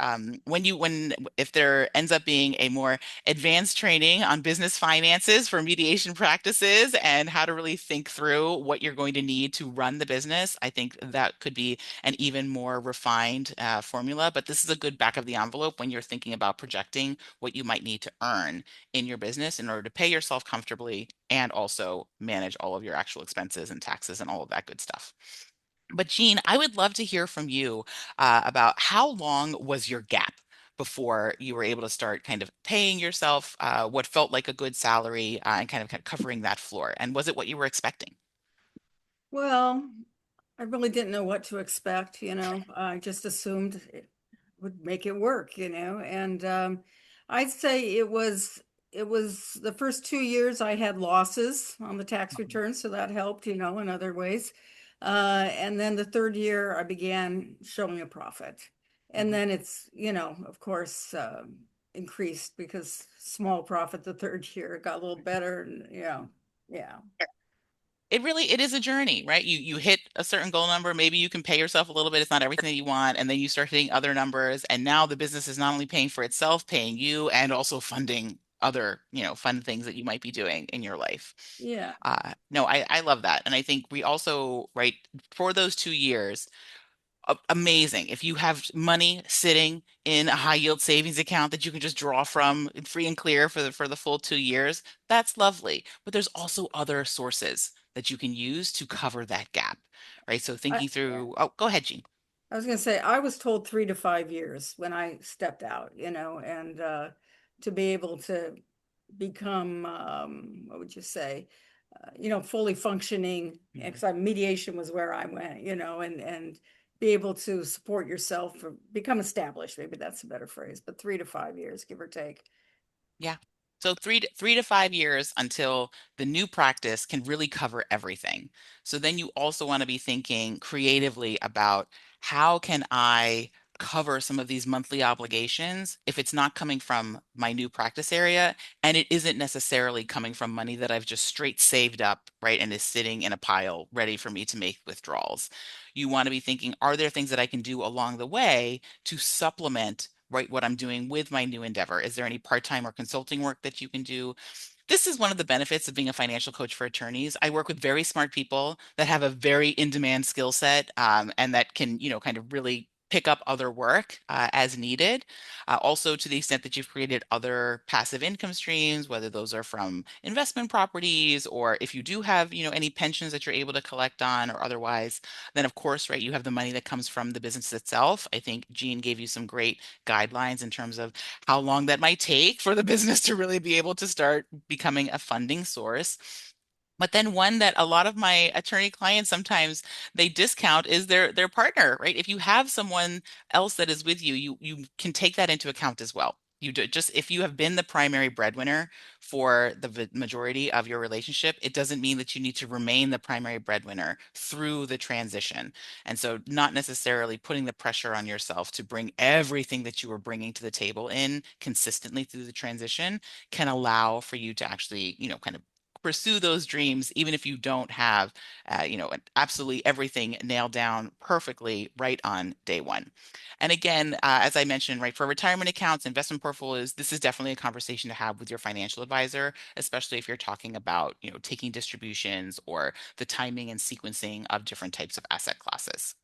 if there ends up being a more advanced training on business finances for mediation practices and how to really think through what you're going to need to run the business, I think that could be an even more refined formula. But this is a good back of the envelope when you're thinking about projecting what you might need to earn in your business in order to pay yourself comfortably and also manage all of your actual expenses and taxes and all of that good stuff. But Jean, I would love to hear from you about how long was your gap before you were able to start kind of paying yourself what felt like a good salary and kind of covering that floor? And was it what you were expecting? Well, I really didn't know what to expect, I just assumed it would make it work, and I'd say it was the first 2 years I had losses on the tax return, so that helped, in other ways. And then the third year I began showing a profit. And Mhm. then it's, of course, increased because small profit the third year it got a little better, and yeah. It is a journey, right? You hit a certain goal number, maybe you can pay yourself a little bit, it's not everything that you want, and then you start hitting other numbers, and now the business is not only paying for itself, paying you, and also funding other, fun things that you might be doing in your life. Yeah. No, I love that. And I think we also, right, for those 2 years, amazing. If you have money sitting in a high yield savings account that you can just draw from free and clear for the full 2 years, that's lovely. But there's also other sources that you can use to cover that gap, right? So I, thinking through, oh, go ahead, Jean. I was gonna say, I was told 3 to 5 years when I stepped out, and to be able to become, what would you say, fully functioning, Mhm. because mediation was where I went, and be able to support yourself or become established. Maybe that's a better phrase, but 3 to 5 years, give or take. Yeah. So 3 to 5 years until the new practice can really cover everything. So then you also want to be thinking creatively about how can I cover some of these monthly obligations if it's not coming from my new practice area and it isn't necessarily coming from money that I've just straight saved up, right, and is sitting in a pile ready for me to make withdrawals. You want to be thinking, are there things that I can do along the way to supplement, right, what I'm doing with my new endeavor? Is there any part-time or consulting work that you can do? This is one of the benefits of being a financial coach for attorneys. I work with very smart people that have a very in-demand skill set, and that can, kind of really pick up other work as needed. Also, to the extent that you've created other passive income streams, whether those are from investment properties or if you do have, any pensions that you're able to collect on or otherwise, then of course, right, you have the money that comes from the business itself. I think Jean gave you some great guidelines in terms of how long that might take for the business to really be able to start becoming a funding source. But then one that a lot of my attorney clients sometimes they discount is their partner, right? If you have someone else that is with you, you can take that into account as well. You do just if you have been the primary breadwinner for the majority of your relationship, it doesn't mean that you need to remain the primary breadwinner through the transition. And so not necessarily putting the pressure on yourself to bring everything that you are bringing to the table in consistently through the transition can allow for you to actually, kind of pursue those dreams, even if you don't have, absolutely everything nailed down perfectly right on day one. And again, as I mentioned, right, for retirement accounts, investment portfolios, this is definitely a conversation to have with your financial advisor, especially if you're talking about, taking distributions or the timing and sequencing of different types of asset classes.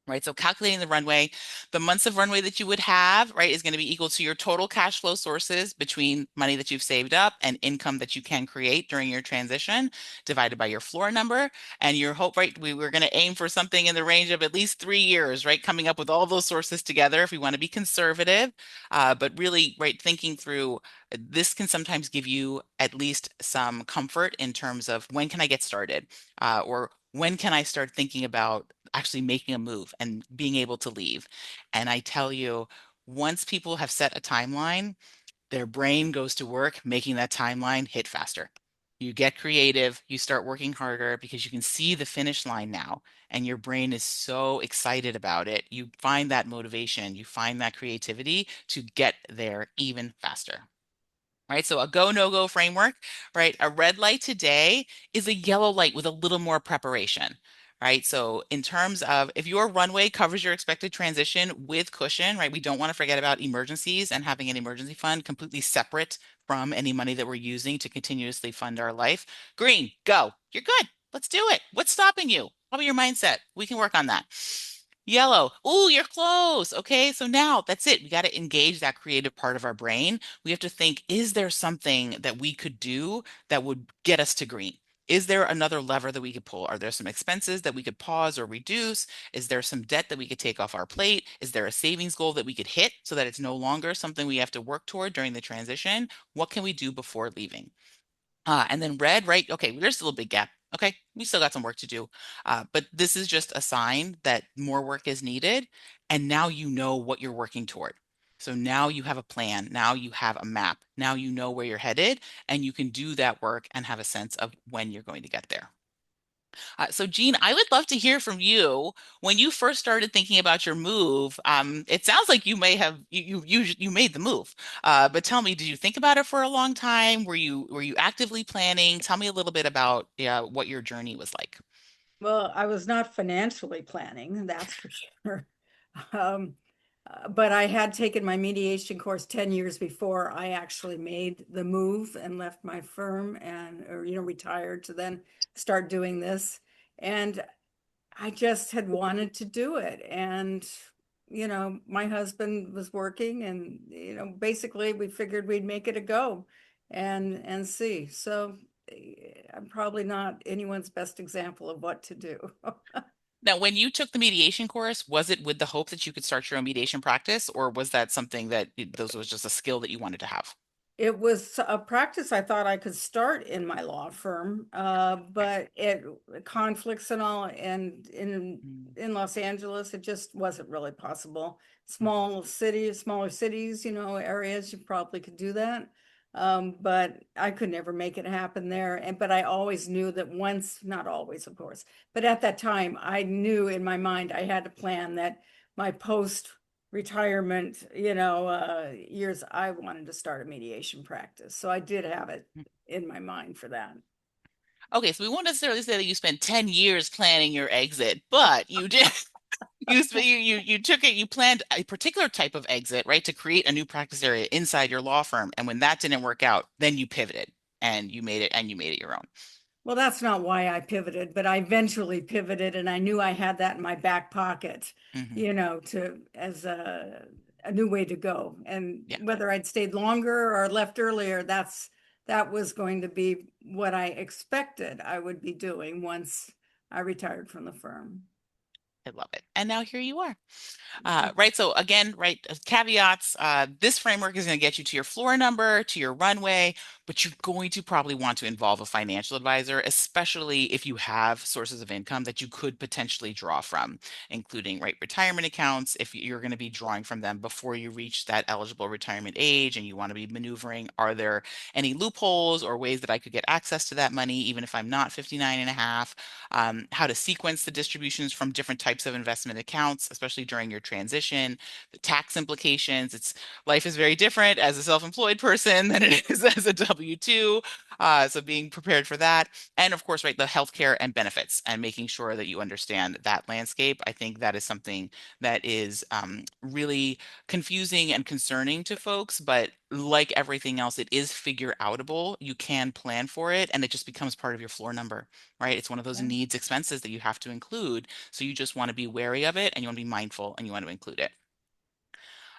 Right. So calculating the runway, the months of runway that you would have, right, is going to be equal to your total cash flow sources between money that you've saved up and income that you can create during your transition, divided by your floor number. And your hope, right, we were going to aim for something in the range of at least 3 years, right, coming up with all those sources together if we want to be conservative. But really, right, thinking through this can sometimes give you at least some comfort in terms of when can I get started, or when can I start thinking about actually making a move and being able to leave. And I tell you, once people have set a timeline, their brain goes to work making that timeline hit faster. You get creative, you start working harder because you can see the finish line now, and your brain is so excited about it. You find that motivation, you find that creativity to get there even faster. Right. So a go, no go framework, right? A red light today is a yellow light with a little more preparation, right? So in terms of if your runway covers your expected transition with cushion, right? We don't want to forget about emergencies and having an emergency fund completely separate from any money that we're using to continuously fund our life. Green, go. You're good. Let's do it. What's stopping you? Probably your mindset. We can work on that. Yellow. Ooh, you're close. Okay, so now that's it. We got to engage that creative part of our brain. We have to think, is there something that we could do that would get us to green? Is there another lever that we could pull? Are there some expenses that we could pause or reduce? Is there some debt that we could take off our plate? Is there a savings goal that we could hit so that it's no longer something we have to work toward during the transition? What can we do before leaving? And then red, right? Okay, there's still a big gap. Okay, we still got some work to do. But this is just a sign that more work is needed. And now you know what you're working toward. So now you have a plan. Now you have a map. Now you know where you're headed, and you can do that work and have a sense of when you're going to get there. So, Jean, I would love to hear from you. When you first started thinking about your move, it sounds like you may have you made the move. But tell me, did you think about it for a long time? Were you actively planning? Tell me a little bit about what your journey was like. Well, I was not financially planning, that's for sure. Um, but I had taken my mediation course 10 years before I actually made the move and left my firm and, or, retired to then start doing this. And I just had wanted to do it. And, my husband was working and, basically we figured we'd make it a go and see. So I'm probably not anyone's best example of what to do. Now, when you took the mediation course, was it with the hope that you could start your own mediation practice, or was that something that those was just a skill that you wanted to have? It was a practice I thought I could start in my law firm, Okay. but it conflicts and all, and in Mm, in Los Angeles, it just wasn't really possible. mm. Small cities, smaller cities, areas, you probably could do that. But I could never make it happen there. And but I always knew that once, not always, of course, but at that time, I knew in my mind I had a plan that my post retirement, years, I wanted to start a mediation practice. So I did have it in my mind for that. Okay, so we won't necessarily say that you spent 10 years planning your exit, but you did. You took it, you planned a particular type of exit, right, to create a new practice area inside your law firm. And when that didn't work out, then you pivoted and you made it your own. Well, that's not why I pivoted, but I eventually pivoted and I knew I had that in my back pocket, Hmm. to as a new way to go. And Yeah, whether I'd stayed longer or left earlier, that was going to be what I expected I would be doing once I retired from the firm. I love it. And now here you are. Right. So again, right, caveats. This framework is going to get you to your floor number, to your runway, but you're going to probably want to involve a financial advisor, especially if you have sources of income that you could potentially draw from, including right retirement accounts. If you're going to be drawing from them before you reach that eligible retirement age and you want to be maneuvering, are there any loopholes or ways that I could get access to that money, even if I'm not 59 and a half? How to sequence the distributions from different types of investment accounts, especially during your transition, the tax implications. It's life is very different as a self-employed person than it is as a W-2. So being prepared for that. And of course, right, the healthcare and benefits and making sure that you understand that landscape. I think that is something that is really confusing and concerning to folks, but like everything else, it is figure outable. You can plan for it, and it just becomes part of your floor number, right? It's one of those Yeah. needs expenses that you have to include. So you just want to be wary of it and you want to be mindful and you want to include it.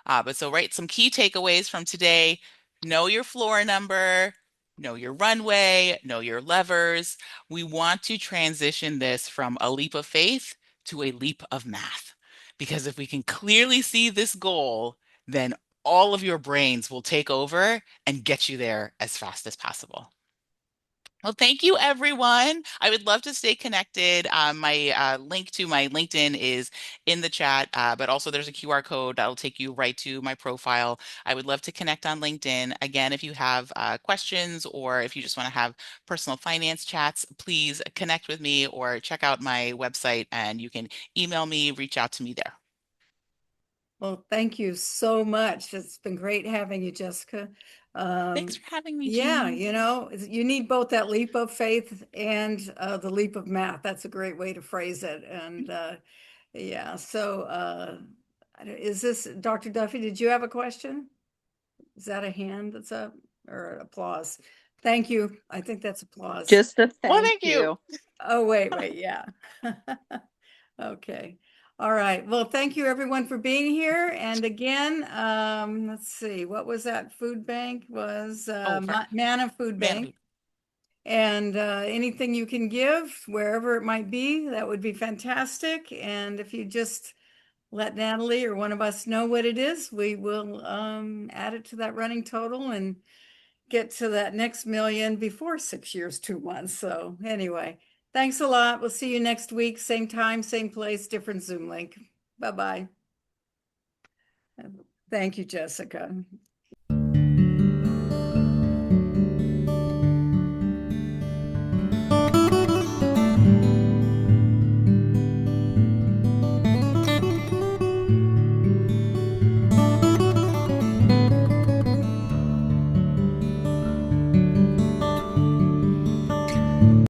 But so, right, some key takeaways from today: know your floor number, know your runway, know your levers. We want to transition this from a leap of faith to a leap of math. Because if we can clearly see this goal, then all of your brains will take over and get you there as fast as possible. Well, thank you, everyone. I would love to stay connected. My link to my LinkedIn is in the chat, but also there's a QR code that'll take you right to my profile. I would love to connect on LinkedIn. Again, if you have questions or if you just want to have personal finance chats, please connect with me or check out my website and you can email me, reach out to me there. Well, thank you so much. It's been great having you, Jessica. Thanks Um, for having me, yeah, Jean. you need both that leap of faith and the leap of math. That's a great way to phrase it. And yeah, so is this Dr. Duffy? Did you have a question? Is that a hand that's up or applause? Thank you. I think that's applause. Just a Well, thank thank you. you. Oh, wait, yeah. Okay. All right. Well, thank you everyone for being here. And again, let's see, what was that food bank? Was Oh, for Mana Food man. Bank. And anything you can give, wherever it might be, that would be fantastic. And if you just let Natalie or one of us know what it is, we will add it to that running total and get to that next million before 6 years, 2 months. So anyway, thanks a lot. We'll see you next week, same time, same place, different Zoom link. Bye-bye. Thank you, Jessica.